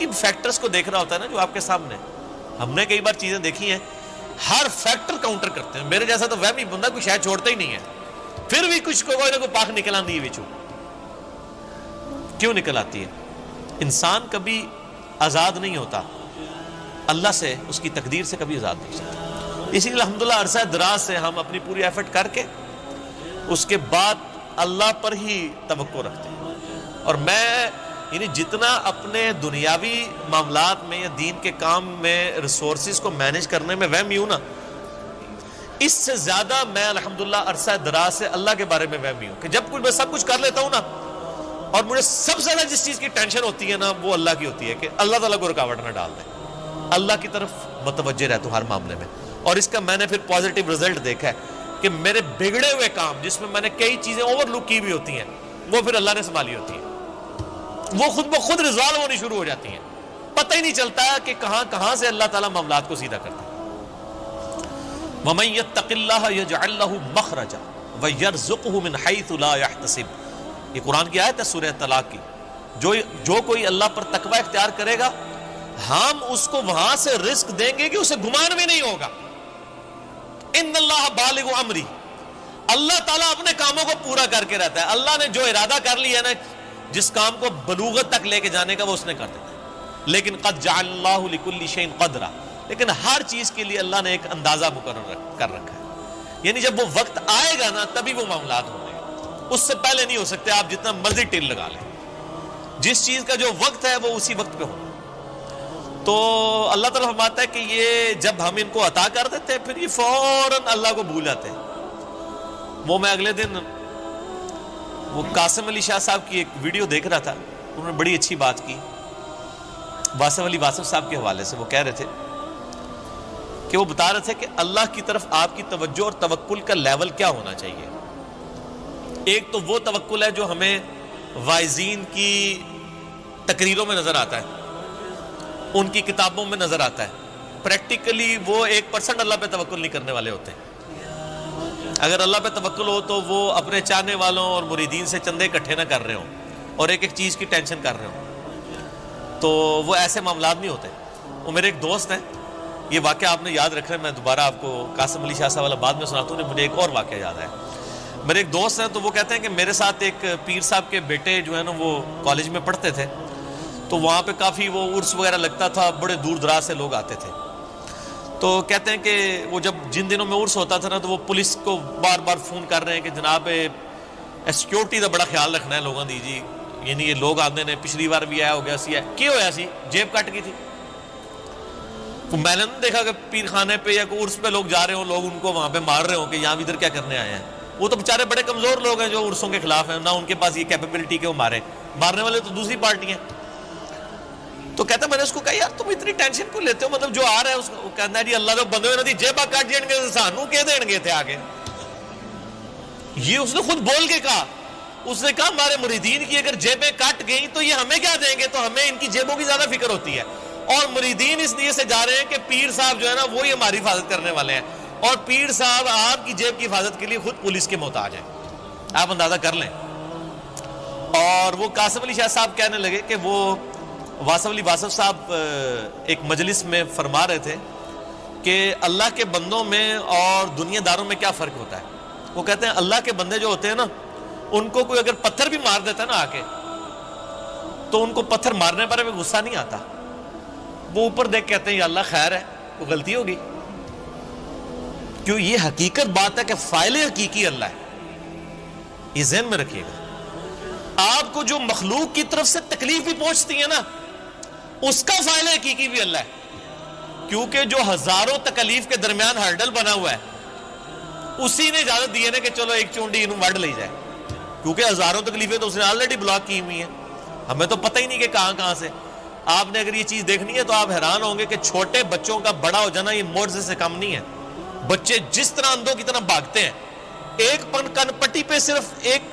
ان فیکٹرز کو دیکھ رہا ہوتا ہے نا جو آپ کے سامنے، ہم نے کئی بار چیزیں دیکھی ہیں ہر فیکٹر کاؤنٹر کرتے ہیں، میرے جیسا تو وہمی بندہ کوئی شاید چھوڑتا ہی نہیں ہے، پھر بھی کچھ کوئی نہ کوئی پاک نکل آتی ہے بچوں، کیوں نکل آتی ہے؟ انسان کبھی آزاد نہیں ہوتا اللہ سے، اس کی تقدیر سے کبھی آزاد نہیں ہو سکتا، اسی لیے الحمدللہ عرصہ دراز سے ہم اپنی پوری ایفرٹ کر کے اس کے بعد اللہ پر ہی توقع رکھتے ہیں، اور میں یعنی جتنا اپنے دنیاوی معاملات میں یا دین کے کام میں ریسورسز کو مینیج کرنے میں وہمی ہوں نا، اس سے زیادہ میں الحمدللہ عرصہ دراز سے اللہ کے بارے میں وہمی ہوں کہ جب کچھ میں سب کچھ کر لیتا ہوں نا، اور مجھے سب سے زیادہ جس چیز کی ٹینشن ہوتی ہے نا وہ اللہ کی ہوتی ہے کہ اللہ تعالیٰ کو رکاوٹ نہ ڈال دیں، اللہ کی طرف متوجہ رہتا ہوں ہر معاملے میں، اور اس کا میں نے پھر پازیٹیو رزلٹ دیکھا ہے کہ میرے بگڑے ہوئے کام جس میں نے کئی چیزیں اوور لک کی بھی ہوتی ہیں وہ پھر اللہ نے سنبھالی ہوتی ہیں، وہ خود بخود ریزالو ہونی شروع ہو جاتی ہیں، پتہ ہی نہیں چلتا کہ کہاں سے اللہ تعالیٰ معاملات کو سیدھا کرتا ہے۔ وَمَن يَتَّقِ اللَّهَ يَجْعَل لَّهُ مَخْرَجًا وَيَرْزُقْهُ مِنْ حَيْثُ لَا يَحْتَسِبُ، یہ قرآن کی آیت ہے سورہ طلاق کی، جو کوئی اللہ پر تقوی اختیار کرے گا ہم اس کو وہاں سے رزق دیں گے کہ اسے گمان بھی نہیں ہوگا۔ ان اللہ بالغ امری، اللہ تعالیٰ اپنے کاموں کو پورا کر کے رہتا ہے، اللہ نے جو ارادہ کر لیا ہے نا جس کام کو بلوغت تک لے کے جانے کا وہ اس نے کر دیتا ہے، لیکن قد جعل اللہ لکل شیء قدرا، لیکن ہر چیز کے لیے اللہ نے ایک اندازہ مقرر کر رکھا ہے، یعنی جب وہ وقت آئے گا نا تبھی وہ معاملات ہوں گے، اس سے پہلے نہیں ہو سکتے، آپ جتنا مرضی ٹل لگا لیں، جس چیز کا جو وقت ہے وہ اسی وقت پہ ہو۔ تو اللہ تعالیٰ فرماتا ہے کہ یہ جب ہم ان کو عطا کر دیتے ہیں پھر یہ فوراً اللہ کو بھول جاتے ہیں۔ وہ میں اگلے دن وہ قاسم علی شاہ صاحب کی ایک ویڈیو دیکھ رہا تھا، انہوں نے بڑی اچھی بات کی واصف علی واصف صاحب کے حوالے سے، وہ کہہ رہے تھے کہ وہ بتا رہے تھے کہ اللہ کی طرف آپ کی توجہ اور توکل کا لیول کیا ہونا چاہیے۔ ایک تو وہ توکل ہے جو ہمیں واعظین کی تقریروں میں نظر آتا ہے، ان کی کتابوں میں نظر آتا ہے، پریکٹیکلی وہ 1% اللہ پہ توکل نہیں کرنے والے ہوتے ہیں۔ اگر اللہ پہ توکل ہو تو وہ اپنے چاہنے والوں اور مریدین سے چندے اکٹھے نہ کر رہے ہوں اور ایک ایک چیز کی ٹینشن کر رہے ہوں، تو وہ ایسے معاملات نہیں ہوتے۔ وہ میرے ایک دوست ہیں، یہ واقعہ آپ نے یاد رکھ رہے ہیں، میں دوبارہ آپ کو قاسم علی شاہ صاحب والا بعد میں سناتا ہوں، مجھے ایک اور واقعہ یاد ہے۔ میرے ایک دوست ہیں تو وہ کہتے ہیں کہ میرے ساتھ ایک پیر صاحب کے بیٹے جو ہے نا وہ کالج میں پڑھتے تھے، تو وہاں پہ کافی وہ عرس وغیرہ لگتا تھا، بڑے دور دراز سے لوگ آتے تھے، تو کہتے ہیں کہ وہ جب جن دنوں میں عرس ہوتا تھا نا تو وہ پولیس کو بار بار فون کر رہے ہیں کہ جناب سیکیورٹی کا بڑا خیال رکھنا ہے لوگوں دی جی، یعنی یہ لوگ آتے ہیں، پچھلی بار بھی آیا ہو گیا سی ہے، کیا ہوا سی جیب کٹ گئی تھی۔ میں نے دیکھا کہ پیر خانے پہ یا عرس پہ لوگ جا رہے ہوں، لوگ ان کو وہاں پہ مار رہے ہوں کہ یہاں ادھر کیا کرنے آئے ہیں، وہ تو بیچارے بڑے کمزور لوگ ہیں جو عرسوں کے خلاف ہیں، نہ ان کے پاس یہ کیپیبلٹی کہ وہ مارنے والے تو دوسری پارٹی ہیں۔ تو کہتا میں نے اس کو کہا یار تم اتنی ٹینشن کو لیتے ہو، مطلب جو آ رہا ہے اس کو کہنا ہے جی اللہ تو بندے ہوئے جیبا کٹ جان گے سانو کہ دین گے تھے آگے، یہ اس نے خود بول کے کہا اس نے کہا ہمارے مریدین کی اگر جیبیں کٹ گئیں تو یہ ہمیں کیا دیں گے، تو ہمیں ان کی جیبوں کی زیادہ فکر ہوتی ہے، اور مریدین اس لیے سے جا رہے ہیں کہ پیر صاحب جو ہے نا وہی ہماری حفاظت کرنے والے ہیں، اور پیر صاحب آپ کی جیب کی حفاظت کے لیے خود پولیس کے محتاج ہیں، آپ اندازہ کر لیں۔ اور وہ قاسم علی شاہ صاحب کہنے لگے کہ وہ واصف علی واصف صاحب ایک مجلس میں فرما رہے تھے کہ اللہ کے بندوں میں اور دنیا داروں میں کیا فرق ہوتا ہے۔ وہ کہتے ہیں اللہ کے بندے جو ہوتے ہیں نا، ان کو کوئی اگر پتھر بھی مار دیتا ہے نا آ کے، تو ان کو پتھر مارنے پر بھی غصہ نہیں آتا، وہ اوپر دیکھ کہتے ہیں یا اللہ خیر ہے، وہ غلطی ہوگی، کیوں یہ حقیقت بات ہے کہ فاعل حقیقی اللہ ہے، یہ ذہن میں رکھیے گا۔ آپ کو جو مخلوق کی طرف سے تکلیف بھی پہنچتی ہے نا، اس کا فاعل حقیقی بھی اللہ ہے، کیونکہ جو ہزاروں تکلیف کے درمیان ہرڈل بنا ہوا ہے اسی نے اجازت دی ہے نا کہ چلو ایک چونڈی انہوں وڈ لے جائے، کیونکہ ہزاروں تکلیفیں تو اس نے آلریڈی بلاک کی ہوئی ہیں، ہمیں تو پتہ ہی نہیں کہ کہاں کہاں سے۔ آپ نے اگر یہ چیز دیکھنی ہے تو آپ حیران ہوں گے کہ چھوٹے بچوں کا بڑا ہو جانا یہ معجزے سے کم نہیں ہے۔ بچے جس طرح اندھوں کی طرح بھاگتے ہیں، ایک کن پٹی پہ صرف ایک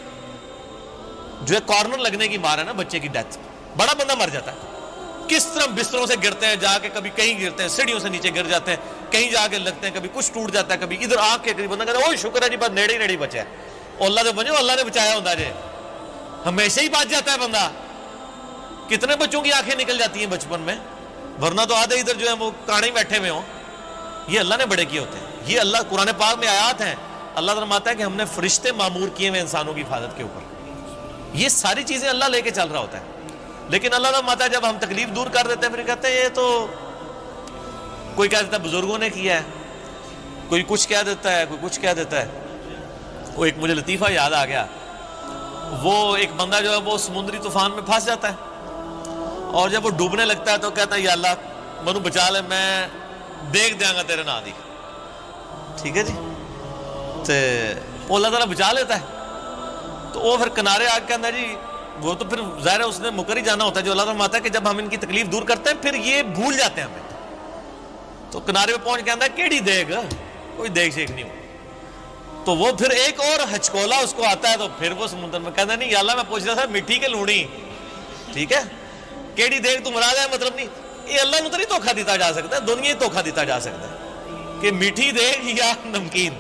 جو ہے کارنر لگنے کی مار ہے نا بچے کی ڈیتھ، بڑا بندہ مر جاتا ہے۔ کس طرح بستروں سے گرتے ہیں، جا کے کبھی کہیں گرتے ہیں، سیڑھیوں سے نیچے گر جاتے ہیں، کہیں جا کے لگتے ہیں، کبھی کچھ ٹوٹ جاتا ہے، کبھی ادھر آ کے بندہ کہتا ہے اوہ شکر ہے جی بس نیڑے ہی بچا ہے، اللہ سے بنو اللہ نے بچایا ہوتا ہے، ہمیشہ ہی بچ جاتا ہے بندہ۔ کتنے بچوں کی آنکھیں نکل جاتی ہیں بچپن میں، ورنہ تو آدھے ادھر جو ہے وہ کانے ہی بیٹھے ہوئے ہوں۔ یہ اللہ نے بڑے کیے ہوتے ہیں، یہ اللہ قرآن پاک میں آیات ہیں، اللہ فرماتا ہے کہ ہم نے فرشتے معمور کیے ہوئے انسانوں کی حفاظت کے اوپر، یہ ساری چیزیں اللہ لے کے چل رہا ہوتا ہے۔ لیکن اللہ فرماتا ہے جب ہم تکلیف دور کر دیتے ہیں پھر کہتے ہیں یہ تو کوئی کہہ دیتا ہے بزرگوں نے کیا ہے، کوئی کچھ کہہ دیتا ہے، کوئی کچھ کہہ دیتا ہے۔ وہ ایک مجھے لطیفہ یاد آ گیا، وہ ایک بندہ جو ہے وہ سمندری طوفان میں پھنس جاتا ہے، اور جب وہ ڈوبنے لگتا ہے تو کہتا ہے یا اللہ منو بچا لے، میں دیکھ دیا گا تیرے نام دی، ٹھیک ہے جی، تو اللہ تعالیٰ بچا لیتا ہے۔ تو وہ پھر کنارے آ کے کہتا ہے جی، وہ تو پھر ظاہر ہے اس نے مکر ہی جانا ہوتا ہے، جو اللہ تعالیٰ ہے کہ جب ہم ان کی تکلیف دور کرتے ہیں پھر یہ بھول جاتے ہیں ہمیں۔ تو کنارے پہ پہنچ کے کہتا ہے کیڑی دیکھ، کوئی دیکھ شیک نہیں ہو۔ تو وہ پھر ایک اور ہچکولا اس کو آتا ہے، تو پھر وہ سمندر میں کہتا ہے نہیں یا اللہ میں پوچھ رہا تھا مٹھی کے لونی، ٹھیک ہے، کیڑی دیکھ تو مراد ہے مطلب نہیں، یہ اللہ نے تو نہیں دھوکھا دیتا جا سکتا ہے، دنیا ہی دھوکھا دیتا جا سکتا ہے کہ میٹھی دیکھ یا نمکین۔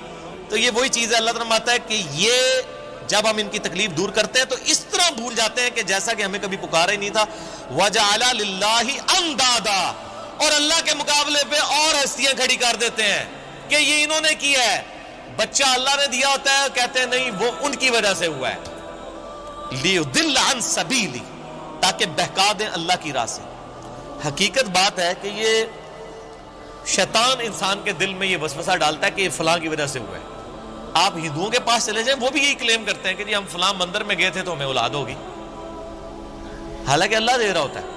تو یہ وہی چیز ہے، اللہ تعالیٰ فرماتا ہے کہ یہ جب ہم ان کی تکلیف دور کرتے ہیں تو اس طرح بھول جاتے ہیں کہ جیسا کہ ہمیں کبھی پکارا ہی نہیں تھا۔ وَجَعَلَ لِلَّهِ أَنْدَادًا، اور اللہ کے مقابلے پہ اور ہستیاں کھڑی کر دیتے ہیں کہ یہ انہوں نے کیا ہے۔ بچہ اللہ نے دیا ہوتا ہے، کہتے ہیں نہیں وہ ان کی وجہ سے ہوا ہے، لِيُضِلَّ عَنْ سَبِيلِهِ، تاکہ بہکا دیں اللہ کی راہ سے۔ حقیقت بات ہے کہ یہ شیطان انسان کے دل میں یہ وسوسہ ڈالتا ہے کہ یہ فلاں کی وجہ سے ہوا ہے۔ آپ ہندوؤں کے پاس چلے جائیں، وہ بھی یہی کلیم کرتے ہیں کہ جی ہم فلاں مندر میں گئے تھے تو ہمیں اولاد ہوگی، حالانکہ اللہ دے رہا ہوتا ہے۔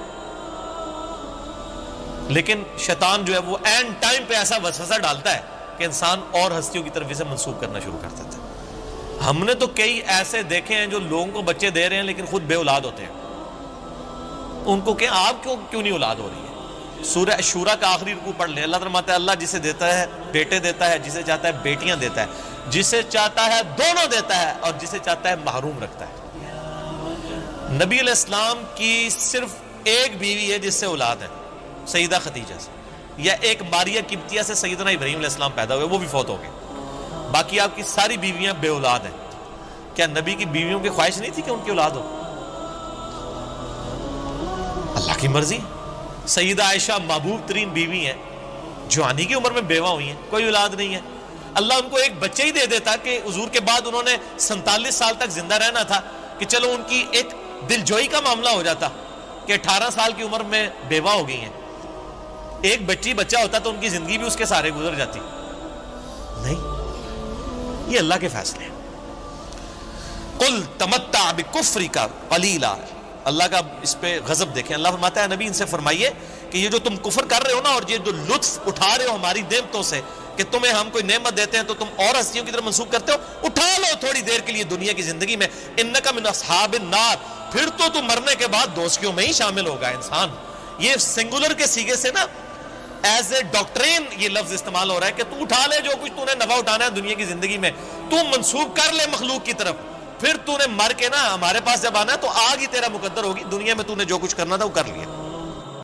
لیکن شیطان جو ہے وہ اینڈ ٹائم پہ ایسا وسوسہ ڈالتا ہے کہ انسان اور ہستیوں کی طرف اسے منسوخ کرنا شروع کر دیتا ہے۔ ہم نے تو کئی ایسے دیکھے ہیں جو لوگوں کو بچے دے رہے ہیں لیکن خود بے اولاد ہوتے ہیں، ان کو کہ آپ کیوں نہیں اولاد ہو رہی ہے۔ سورہ شورا کا آخری رکوع پڑھ لیں، اللہ فرماتا ہے اللہ جسے دیتا ہے بیٹے دیتا ہے، جسے چاہتا ہے بیٹیاں دیتا ہے، جسے چاہتا ہے دونوں دیتا ہے، اور جسے چاہتا ہے محروم رکھتا ہے۔ نبی علیہ السلام کی صرف ایک بیوی ہے جس سے اولاد ہے، سیدہ خدیجہ سے، یا ایک ماریہ قبطیہ سے سیدنا ابراہیم علیہ السلام پیدا ہوئے، وہ بھی فوت ہو گئے، باقی آپ کی ساری بیویاں بے اولاد ہیں۔ کیا نبی کی بیویوں کی خواہش نہیں تھی کہ ان کی اولاد ہو؟ اللہ کی مرضی۔ سیدہ عائشہ محبوب ترین بیوی ہیں، جوانی کی عمر میں بیوہ ہوئی ہیں، کوئی اولاد نہیں ہے، اللہ ان کو ایک بچے ہی دے دیتا کہ حضور کے بعد انہوں نے 47 سال تک زندہ رہنا تھا، کہ چلو ان کی ایک دل جوئی کا معاملہ ہو جاتا کہ 18 سال کی عمر میں بیوہ ہو گئی ہیں، ایک بچہ ہوتا تو ان کی زندگی بھی اس کے سارے گزر جاتی۔ نہیں، یہ اللہ کے فیصلے ہیں۔ قل تمتع بکفرک قلیلا، اللہ کا اس پہ غضب دیکھیں، اللہ فرماتا ہے نبی ان سے فرمائیے کہ یہ جو تم کفر کر رہے ہو نا، اور یہ جو لطف اٹھا رہے ہو ہماری نعمتوں سے کہ تمہیں ہم کوئی نعمت دیتے ہیں تو تم اور ہستیوں کی طرف منسوخ کرتے ہو، اٹھا لو تھوڑی دیر کے لیے دنیا کی زندگی میں، انک من اصحاب النار، پھر تو تم مرنے کے بعد دوزخیوں میں ہی شامل ہوگا انسان۔ یہ سنگولر کے سیغے سے نا ایز اے ڈاکٹرین یہ لفظ استعمال ہو رہا ہے کہ تو اٹھا لے جو کچھ تو نے نفع اٹھانا ہے دنیا کی زندگی میں، تو منسوخ کر لے مخلوق کی طرف، پھر تو نے مر کے نا ہمارے پاس جب آنا ہے تو آگ ہی تیرا مقدر ہوگی، دنیا میں تو نے جو کچھ کرنا تھا وہ کر لیا۔